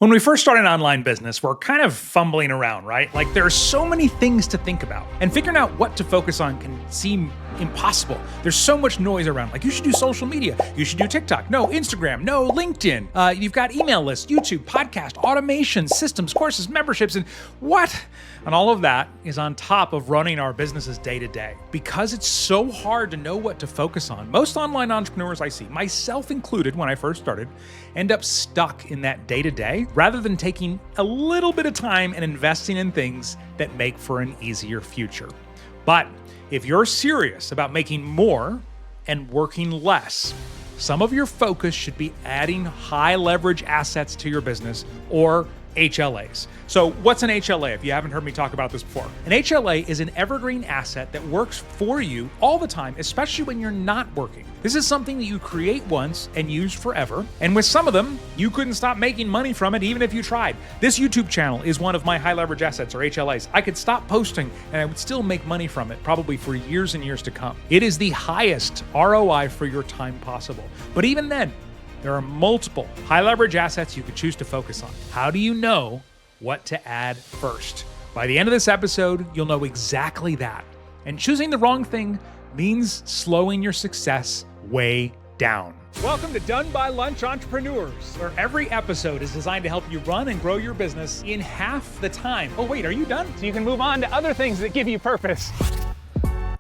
When we first start an online business, we're kind of fumbling around, right? Like there are so many things to think about, and figuring out what to focus on can seem impossible. There's so much noise around. Like you should do social media, you should do TikTok, no Instagram, no LinkedIn. You've got email lists, YouTube, podcast, automation, systems, courses, memberships, and what? And all of that is on top of running our businesses day to day. Because it's so hard to know what to focus on, most online entrepreneurs I see, myself included when I first started, end up stuck in that day to day rather than taking a little bit of time and investing in things that make for an easier future. But if you're serious about making more and working less, some of your focus should be adding high leverage assets to your business, or HLAs. So what's an HLA if you haven't heard me talk about this before? An HLA is an evergreen asset that works for you all the time, especially when you're not working. This is something that you create once and use forever. And with some of them, you couldn't stop making money from it even if you tried. This YouTube channel is one of my high leverage assets, or HLAs. I could stop posting and I would still make money from it, probably for years and years to come. It is the highest ROI for your time possible. But even then, there are multiple high leverage assets you could choose to focus on. How do you know what to add first? By the end of this episode, you'll know exactly that. And choosing the wrong thing means slowing your success way down. Welcome to Done by Lunch Entrepreneurs, where every episode is designed to help you run and grow your business in half the time. Oh wait, are you done? So you can move on to other things that give you purpose.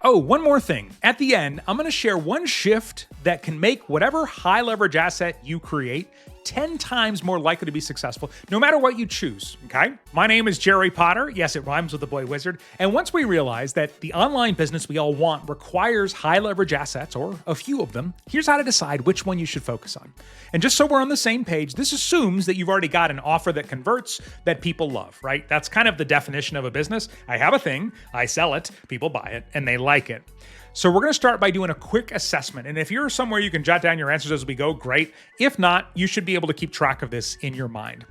Oh, one more thing. At the end, I'm going to share one shift that can make whatever high leverage asset you create 10 times more likely to be successful, no matter what you choose, okay? My name is Jerry Potter. Yes, it rhymes with the boy wizard. And once we realize that the online business we all want requires high leverage assets, or a few of them, here's how to decide which one you should focus on. And just so we're on the same page, this assumes that you've already got an offer that converts, that people love, right? That's kind of the definition of a business. I have a thing, I sell it, people buy it, and they like it. So we're going to start by doing a quick assessment. And if you're somewhere you can jot down your answers as we go, great. If not, you should be able to keep track of this in your mind.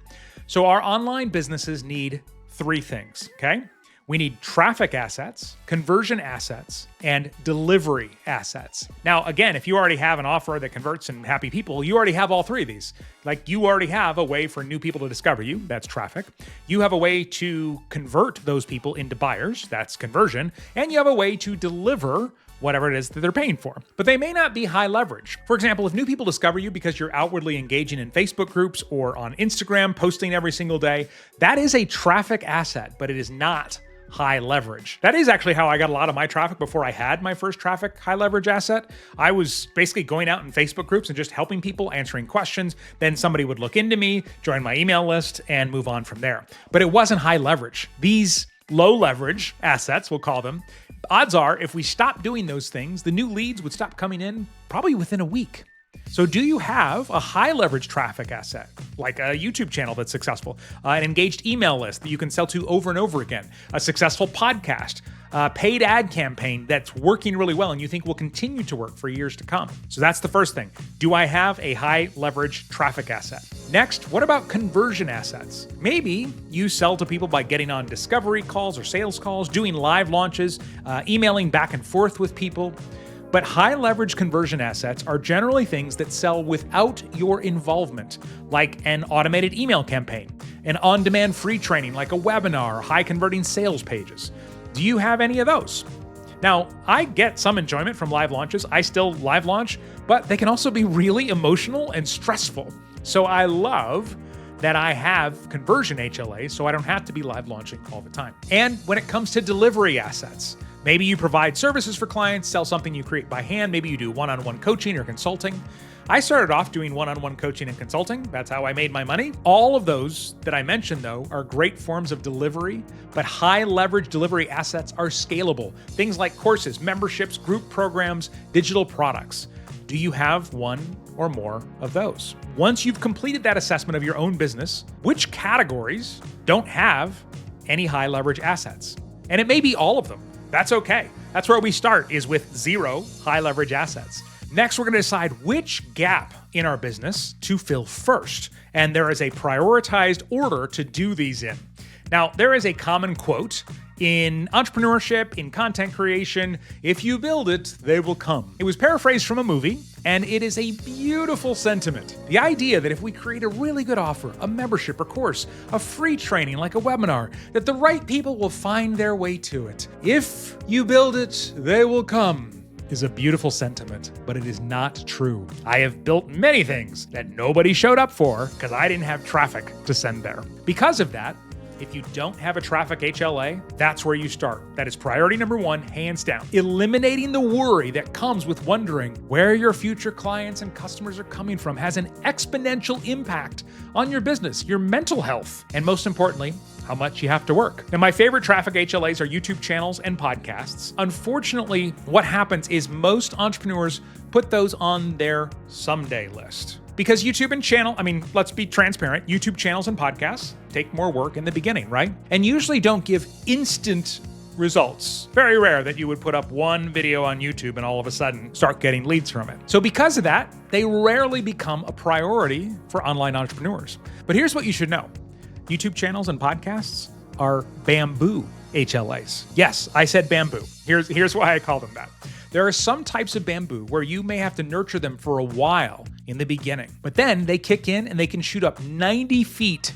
So our online businesses need three things, okay? We need traffic assets, conversion assets, and delivery assets. Now, again, if you already have an offer that converts and happy people, you already have all three of these. Like you already have a way for new people to discover you, that's traffic. You have a way to convert those people into buyers, that's conversion. And you have a way to deliver whatever it is that they're paying for. But they may not be high leverage. For example, if new people discover you because you're outwardly engaging in Facebook groups or on Instagram, posting every single day, that is a traffic asset, but it is not high leverage. That is actually how I got a lot of my traffic before I had my first traffic high leverage asset. I was basically going out in Facebook groups and just helping people, answering questions. Then somebody would look into me, join my email list, and move on from there. But it wasn't high leverage. These low leverage assets, we'll call them, odds are if we stop doing those things, the new leads would stop coming in probably within a week. So do you have a high leverage traffic asset, like a YouTube channel that's successful, an engaged email list that you can sell to over and over again, a successful podcast, a paid ad campaign that's working really well and you think will continue to work for years to come? So that's the first thing. Do I have a high leverage traffic asset? Next, what about conversion assets? Maybe you sell to people by getting on discovery calls or sales calls, doing live launches, emailing back and forth with people. But high leverage conversion assets are generally things that sell without your involvement, like an automated email campaign, an on-demand free training like a webinar, or high converting sales pages. Do you have any of those? Now, I get some enjoyment from live launches. I still live launch, but they can also be really emotional and stressful. So I love that I have conversion HLAs so I don't have to be live launching all the time. And when it comes to delivery assets, maybe you provide services for clients, sell something you create by hand, maybe you do one-on-one coaching or consulting. I started off doing one-on-one coaching and consulting. That's how I made my money. All of those that I mentioned, though, are great forms of delivery, but high leverage delivery assets are scalable. Things like courses, memberships, group programs, digital products. Do you have one or more of those? Once you've completed that assessment of your own business, which categories don't have any high leverage assets? And it may be all of them. That's okay. That's where we start, is with 0 high leverage assets. Next, we're going to decide which gap in our business to fill first. And there is a prioritized order to do these in. Now, there is a common quote In entrepreneurship, in content creation, if you build it, they will come. It was paraphrased from a movie, and it is a beautiful sentiment. The idea that if we create a really good offer, a membership or course, a free training like a webinar, that the right people will find their way to it. If you build it, they will come. Is a beautiful sentiment, but it is not true. I have built many things that nobody showed up for because I didn't have traffic to send there. Because of that, if you don't have a traffic HLA, that's where you start. That is priority number one, hands down. Eliminating the worry that comes with wondering where your future clients and customers are coming from has an exponential impact on your business, your mental health, and most importantly, how much you have to work. Now, my favorite traffic HLAs are YouTube channels and podcasts. Unfortunately, what happens is most entrepreneurs put those on their someday list. Because YouTube and channel, let's be transparent, YouTube channels and podcasts take more work in the beginning, right? And usually don't give instant results. Very rare that you would put up one video on YouTube and all of a sudden start getting leads from it. So because of that, they rarely become a priority for online entrepreneurs. But here's what you should know. YouTube channels and podcasts are bamboo HLAs. Yes, I said bamboo. Here's why I call them that. There are some types of bamboo where you may have to nurture them for a while in the beginning, but then they kick in and they can shoot up 90 feet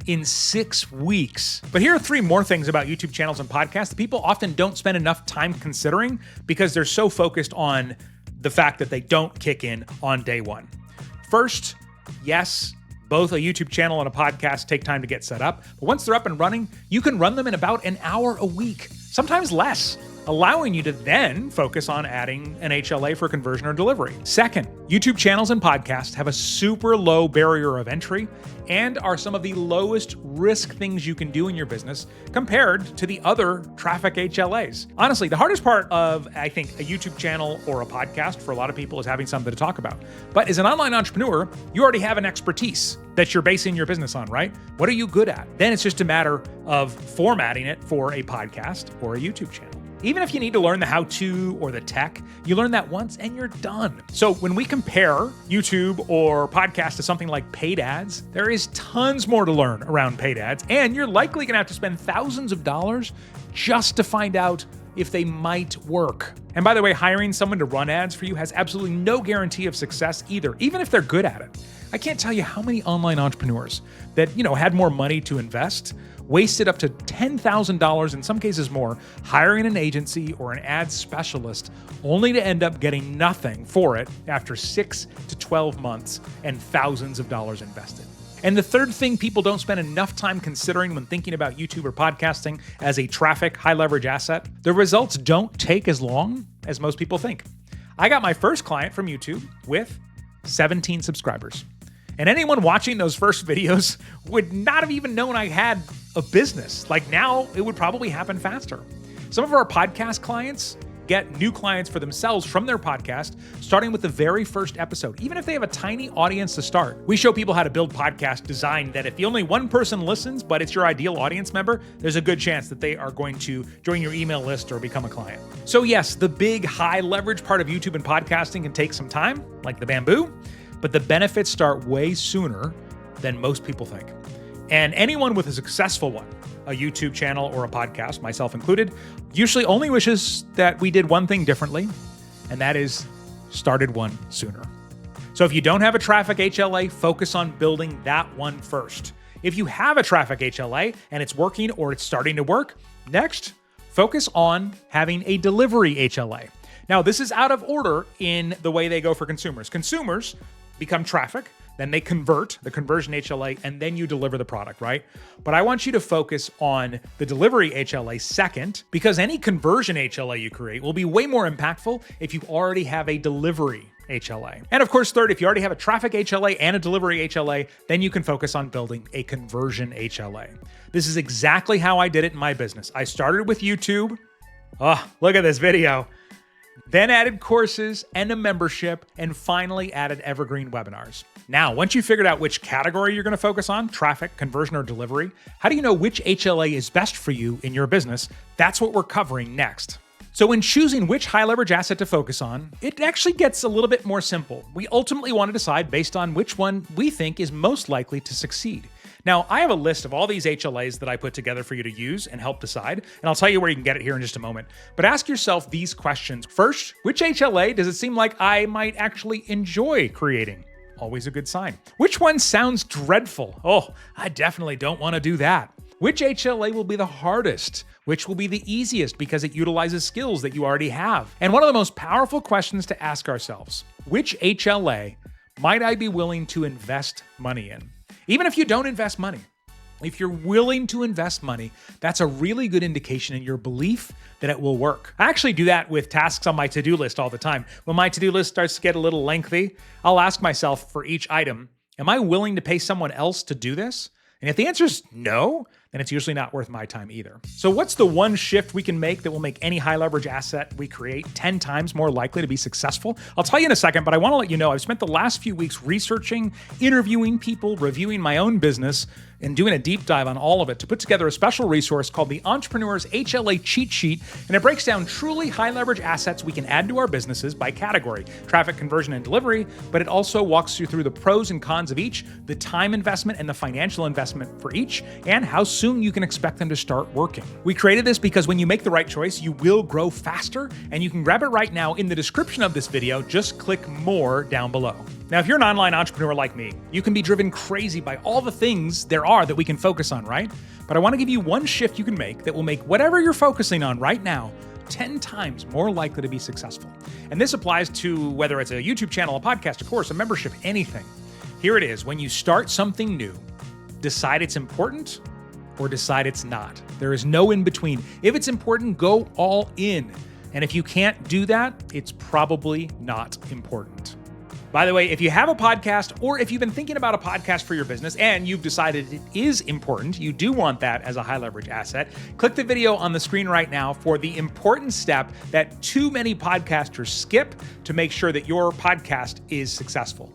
in 6 weeks. But here are 3 more things about YouTube channels and podcasts that people often don't spend enough time considering because they're so focused on the fact that they don't kick in on day one. First, yes, both a YouTube channel and a podcast take time to get set up, but once they're up and running, you can run them in about an hour a week, sometimes less, allowing you to then focus on adding an HLA for conversion or delivery. Second, YouTube channels and podcasts have a super low barrier of entry and are some of the lowest risk things you can do in your business compared to the other traffic HLAs. Honestly, the hardest part of, I think, a YouTube channel or a podcast for a lot of people is having something to talk about. But as an online entrepreneur, you already have an expertise that you're basing your business on, right? What are you good at? Then it's just a matter of formatting it for a podcast or a YouTube channel. Even if you need to learn the how-to or the tech, you learn that once and you're done. So when we compare YouTube or podcast to something like paid ads, there is tons more to learn around paid ads, and you're likely gonna have to spend thousands of dollars just to find out if they might work. And by the way, hiring someone to run ads for you has absolutely no guarantee of success either, even if they're good at it. I can't tell you how many online entrepreneurs that, had more money to invest, wasted up to $10,000, in some cases more, hiring an agency or an ad specialist, only to end up getting nothing for it after 6 to 12 months and thousands of dollars invested. And the third thing people don't spend enough time considering when thinking about YouTube or podcasting as a traffic, high leverage asset, the results don't take as long as most people think. I got my first client from YouTube with 17 subscribers. And anyone watching those first videos would not have even known I had a business. Like now, it would probably happen faster. Some of our podcast clients get new clients for themselves from their podcast, starting with the very first episode. Even if they have a tiny audience to start, we show people how to build podcast design that if the only one person listens, but it's your ideal audience member, there's a good chance that they are going to join your email list or become a client. So yes, the big high leverage part of YouTube and podcasting can take some time, like the bamboo, but the benefits start way sooner than most people think. And anyone with a successful one, a YouTube channel or a podcast, myself included, usually only wishes that we did one thing differently, and that is started one sooner. So if you don't have a traffic HLA, focus on building that one first. If you have a traffic HLA and it's working or it's starting to work, next, focus on having a delivery HLA. Now, this is out of order in the way they go for consumers. Consumers become traffic, then they convert, the conversion HLA, and then you deliver the product, right? But I want you to focus on the delivery HLA second, because any conversion HLA you create will be way more impactful if you already have a delivery HLA. And of course, third, if you already have a traffic HLA and a delivery HLA, then you can focus on building a conversion HLA. This is exactly how I did it in my business. I started with YouTube. Oh, look at this video. Then added courses and a membership, and finally added evergreen webinars. Now, once you figured out which category you're going to focus on, traffic, conversion, or delivery, how do you know which HLA is best for you in your business? That's what we're covering next. So when choosing which high leverage asset to focus on, it actually gets a little bit more simple. We ultimately want to decide based on which one we think is most likely to succeed. Now, I have a list of all these HLAs that I put together for you to use and help decide, and I'll tell you where you can get it here in just a moment. But ask yourself these questions. First, which HLA does it seem like I might actually enjoy creating? Always a good sign. Which one sounds dreadful? Oh, I definitely don't want to do that. Which HLA will be the hardest? Which will be the easiest because it utilizes skills that you already have? And one of the most powerful questions to ask ourselves, which HLA might I be willing to invest money in? Even if you don't invest money, if you're willing to invest money, that's a really good indication in your belief that it will work. I actually do that with tasks on my to-do list all the time. When my to-do list starts to get a little lengthy, I'll ask myself for each item, am I willing to pay someone else to do this? And if the answer is no, then it's usually not worth my time either. So what's the one shift we can make that will make any high leverage asset we create 10 times more likely to be successful? I'll tell you in a second, but I want to let you know I've spent the last few weeks researching, interviewing people, reviewing my own business, and doing a deep dive on all of it to put together a special resource called the Entrepreneur's HLA Cheat Sheet, and it breaks down truly high leverage assets we can add to our businesses by category, traffic conversion and delivery, but it also walks you through the pros and cons of each, the time investment and the financial investment for each, and how soon you can expect them to start working. We created this because when you make the right choice, you will grow faster, and you can grab it right now in the description of this video. Just click more down below. Now, if you're an online entrepreneur like me, you can be driven crazy by all the things there are that we can focus on, right? But I want to give you one shift you can make that will make whatever you're focusing on right now 10 times more likely to be successful. And this applies to whether it's a YouTube channel, a podcast, a course, a membership, anything. Here it is. When you start something new, decide it's important or decide it's not. There is no in between. If it's important, go all in. And if you can't do that, it's probably not important. By the way, if you have a podcast or if you've been thinking about a podcast for your business and you've decided it is important, you do want that as a high leverage asset, click the video on the screen right now for the important step that too many podcasters skip to make sure that your podcast is successful.